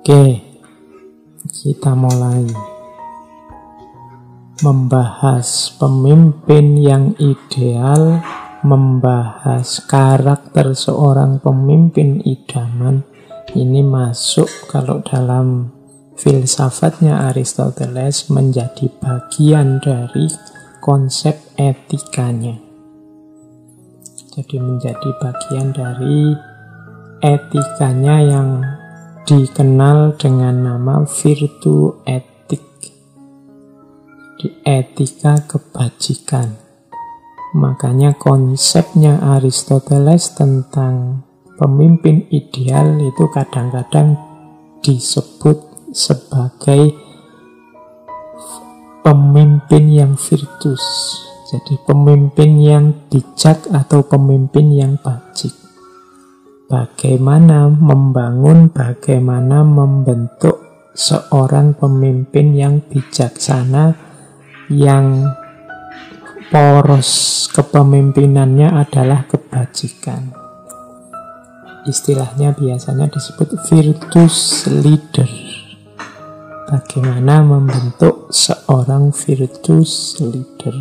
Oke, kita mulai membahas pemimpin yang ideal, membahas karakter seorang pemimpin idaman. Ini masuk kalau dalam filsafatnya Aristoteles menjadi bagian dari konsep etikanya. Jadi menjadi bagian dari etikanya yang dikenal dengan nama virtu etik. Di etika kebajikan. Makanya konsepnya Aristoteles tentang pemimpin ideal itu kadang-kadang disebut sebagai pemimpin yang virtus. Jadi pemimpin yang bijak atau pemimpin yang bajik. Bagaimana membangun, bagaimana membentuk seorang pemimpin yang bijaksana, yang poros kepemimpinannya adalah kebajikan. Istilahnya biasanya disebut virtus leader. Bagaimana membentuk seorang virtus leader.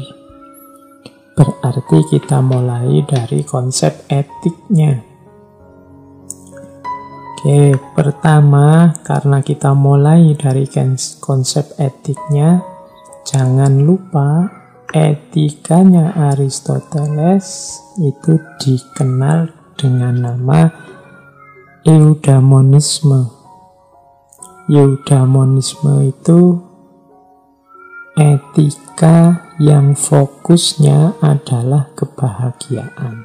Berarti kita mulai dari konsep etiknya. Oke, pertama, karena kita mulai dari konsep etiknya, jangan lupa etikanya Aristoteles itu dikenal dengan nama eudaimonisme. Eudaimonisme itu etika yang fokusnya adalah kebahagiaan.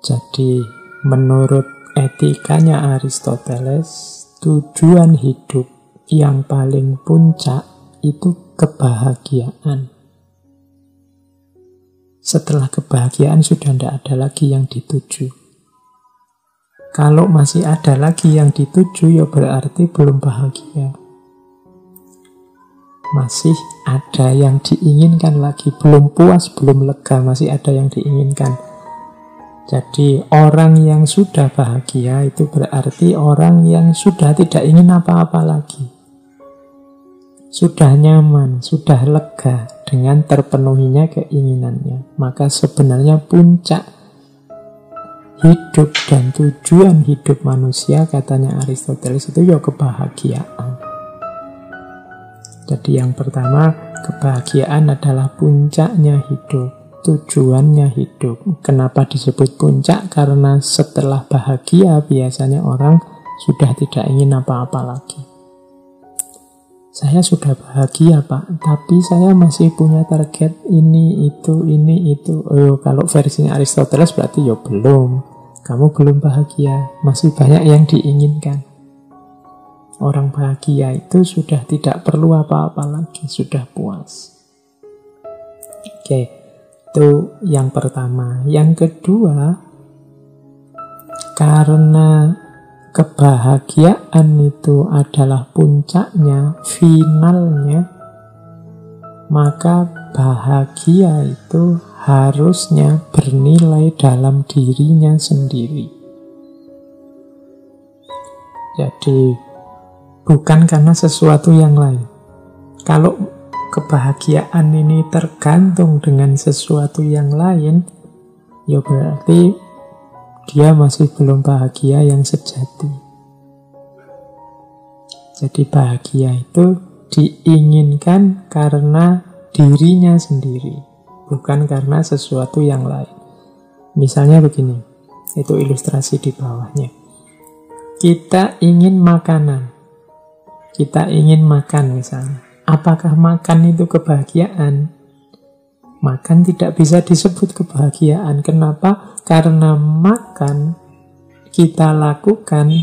Jadi, menurut etikanya Aristoteles, tujuan hidup yang paling puncak itu kebahagiaan. Setelah kebahagiaan sudah tidak ada lagi yang dituju. Kalau masih ada lagi yang dituju, ya berarti belum bahagia. Masih ada yang diinginkan lagi, belum puas, belum lega, masih ada yang diinginkan. Jadi orang yang sudah bahagia itu berarti orang yang sudah tidak ingin apa-apa lagi. Sudah nyaman, sudah lega dengan terpenuhinya keinginannya. Maka sebenarnya puncak hidup dan tujuan hidup manusia, katanya Aristoteles, itu ya kebahagiaan. Jadi yang pertama, kebahagiaan adalah puncaknya hidup. Tujuannya hidup. Kenapa disebut puncak? Karena setelah bahagia biasanya orang sudah tidak ingin apa-apa lagi. Saya sudah bahagia, Pak, tapi saya masih punya target ini, itu. Oh, kalau versinya Aristoteles berarti ya belum. Kamu belum bahagia, masih banyak yang diinginkan. Orang bahagia itu sudah tidak perlu apa-apa lagi, sudah puas. Oke. Itu yang pertama. Yang kedua, karena kebahagiaan itu adalah puncaknya, finalnya, maka bahagia itu harusnya bernilai dalam dirinya sendiri. Jadi, bukan karena sesuatu yang lain. Kalau kebahagiaan ini tergantung dengan sesuatu yang lain, ya berarti dia masih belum bahagia yang sejati. Jadi bahagia itu diinginkan karena dirinya sendiri, bukan karena sesuatu yang lain. Misalnya begini, itu ilustrasi di bawahnya. Kita ingin makanan. Kita ingin makan misalnya. Apakah makan itu kebahagiaan? Makan tidak bisa disebut kebahagiaan. Kenapa? Karena makan kita lakukan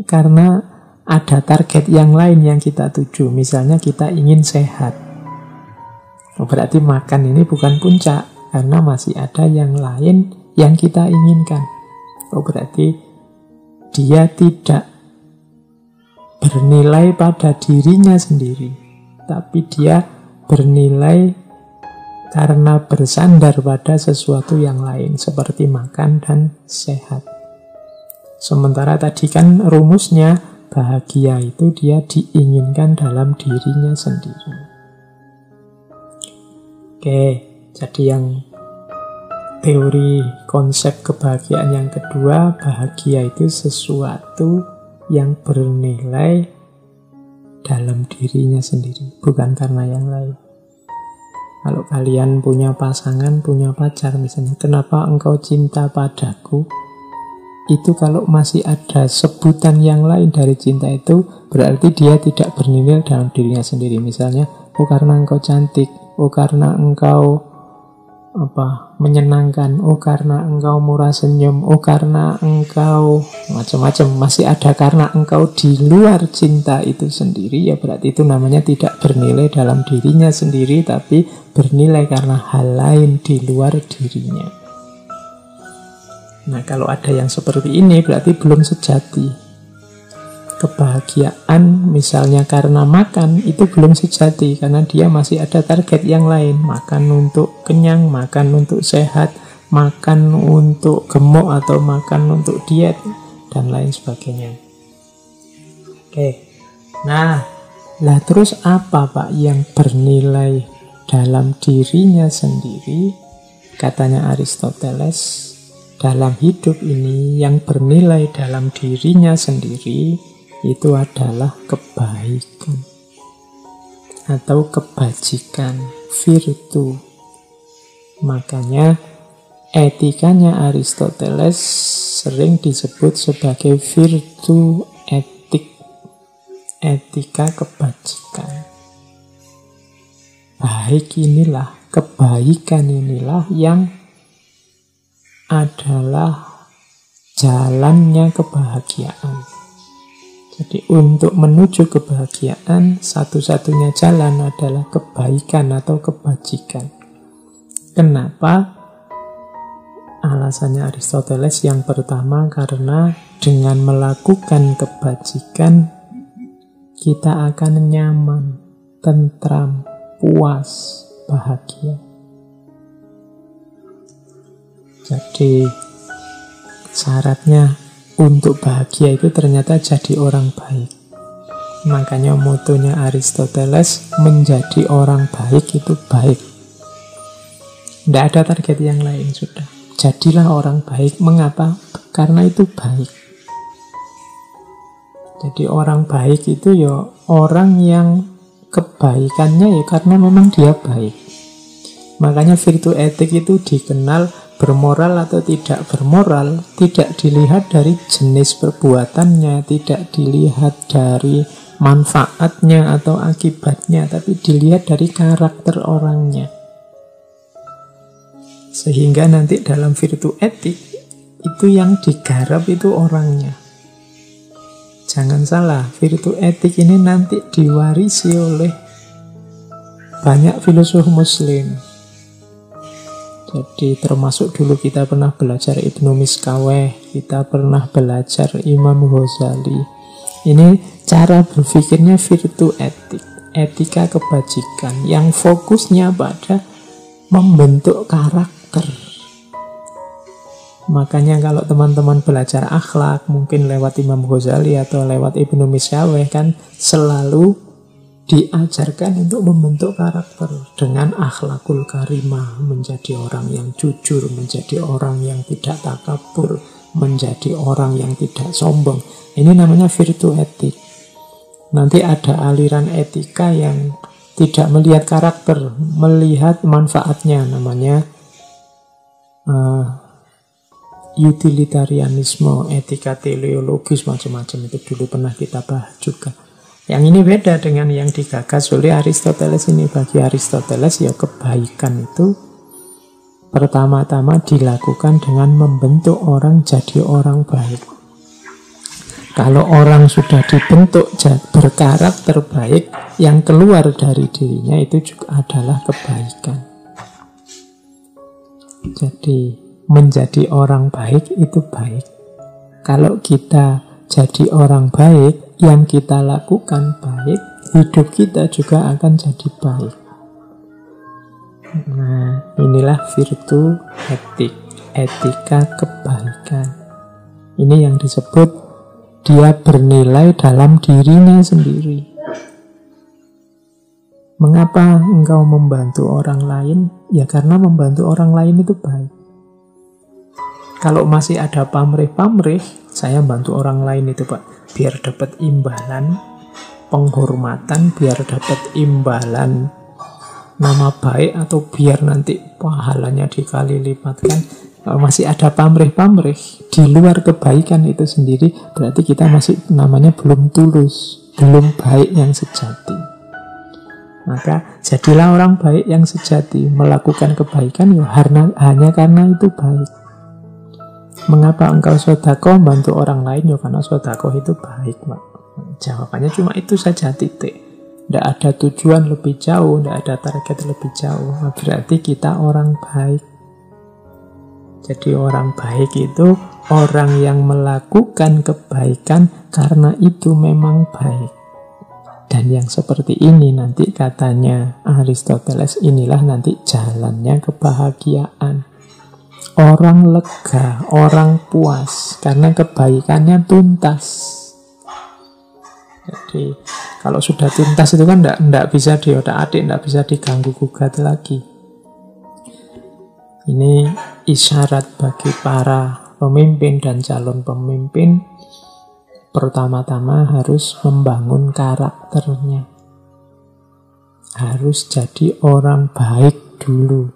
karena ada target yang lain yang kita tuju. Misalnya kita ingin sehat. Berarti makan ini bukan puncak, karena masih ada yang lain yang kita inginkan. Berarti dia tidak bernilai pada dirinya sendiri, tapi dia bernilai karena bersandar pada sesuatu yang lain, seperti makan dan sehat. Sementara tadi kan rumusnya bahagia itu dia diinginkan dalam dirinya sendiri. Oke, jadi yang teori konsep kebahagiaan yang kedua, bahagia itu sesuatu yang bernilai dalam dirinya sendiri, bukan karena yang lain. Kalau kalian punya pasangan, punya pacar misalnya, kenapa engkau cinta padaku? Itu kalau masih ada sebutan yang lain dari cinta itu, berarti dia tidak bernilai dalam dirinya sendiri. Misalnya, oh karena engkau cantik, oh karena engkau menyenangkan, oh karena engkau murah senyum, oh karena engkau macam-macam, masih ada karena engkau di luar cinta itu sendiri, ya berarti itu namanya tidak bernilai dalam dirinya sendiri, tapi bernilai karena hal lain di luar dirinya. Nah, kalau ada yang seperti ini berarti belum sejati. Kebahagiaan misalnya karena makan itu belum sejati, karena dia masih ada target yang lain. Makan untuk kenyang, makan untuk sehat, makan untuk gemuk atau makan untuk diet, dan lain sebagainya. Oke, nah terus apa Pak yang bernilai dalam dirinya sendiri? Katanya Aristoteles, dalam hidup ini yang bernilai dalam dirinya sendiri itu adalah kebaikan atau kebajikan, virtu. Makanya etikanya Aristoteles sering disebut sebagai virtu etik, etika kebajikan. Kebaikan inilah yang adalah jalannya kebahagiaan. Jadi untuk menuju kebahagiaan, satu-satunya jalan adalah kebaikan atau kebajikan. Kenapa? Alasannya Aristoteles yang pertama, karena dengan melakukan kebajikan, kita akan nyaman, tentram, puas, bahagia. Jadi syaratnya untuk bahagia itu ternyata jadi orang baik. Makanya motonya Aristoteles, menjadi orang baik itu baik. Tidak ada target yang lain sudah. Jadilah orang baik. Mengapa? Karena itu baik. Jadi orang baik itu ya orang yang kebaikannya ya karena memang dia baik. Makanya virtu etik itu dikenal bermoral atau tidak bermoral, tidak dilihat dari jenis perbuatannya, tidak dilihat dari manfaatnya atau akibatnya, tapi dilihat dari karakter orangnya. Sehingga nanti dalam virtu etik, itu yang digarap itu orangnya. Jangan salah, virtu etik ini nanti diwarisi oleh banyak filosof muslim. Jadi termasuk dulu kita pernah belajar Ibnu Miskaweh, kita pernah belajar Imam Ghazali. Ini cara berpikirnya virtu etik, etika kebajikan, yang fokusnya pada membentuk karakter. Makanya kalau teman-teman belajar akhlak, mungkin lewat Imam Ghazali atau lewat Ibnu Miskaweh kan selalu diajarkan untuk membentuk karakter dengan akhlakul karimah, menjadi orang yang jujur, menjadi orang yang tidak takabur, menjadi orang yang tidak sombong. Ini namanya virtu etik. Nanti ada aliran etika yang tidak melihat karakter, melihat manfaatnya, namanya utilitarianisme, etika teleologis, macam-macam. Itu dulu pernah kita bahas juga. Yang ini beda dengan yang digagas oleh Aristoteles ini. Bagi Aristoteles ya kebaikan itu pertama-tama dilakukan dengan membentuk orang jadi orang baik. Kalau orang sudah dibentuk berkarakter baik, yang keluar dari dirinya itu juga adalah kebaikan. Jadi menjadi orang baik itu baik. Kalau kita jadi orang baik, yang kita lakukan baik, hidup kita juga akan jadi baik. Nah, inilah virtu etik, etika kebaikan. Ini yang disebut dia bernilai dalam dirinya sendiri. Mengapa engkau membantu orang lain? Ya karena membantu orang lain itu baik. Kalau masih ada pamrih-pamrih, saya bantu orang lain itu Pak, biar dapat imbalan, penghormatan, biar dapat imbalan nama baik, atau biar nanti pahalanya dikali lipatkan. Kalau masih ada pamrih-pamrih di luar kebaikan itu sendiri, berarti kita masih namanya belum tulus, belum baik yang sejati. Maka jadilah orang baik yang sejati, melakukan kebaikan ya hanya karena itu baik. Mengapa engkau sedekah bantu orang lain? Ya karena sedekah itu baik, Pak. Jawabannya cuma itu saja, titik. Tidak ada tujuan lebih jauh, tidak ada target lebih jauh. Nah, berarti kita orang baik. Jadi orang baik itu orang yang melakukan kebaikan karena itu memang baik. Dan yang seperti ini nanti katanya Aristoteles, inilah nanti jalannya kebahagiaan. Orang lega, orang puas, karena kebaikannya tuntas. Jadi kalau sudah tuntas itu kan tidak bisa diotak-atik, tidak bisa diganggu-gugat lagi. Ini isyarat bagi para pemimpin dan calon pemimpin. Pertama-tama harus membangun karakternya. Harus jadi orang baik dulu.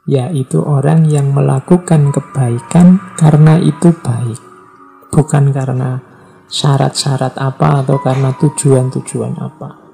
Yaitu orang yang melakukan kebaikan karena itu baik. Bukan karena syarat-syarat apa atau karena tujuan-tujuan apa.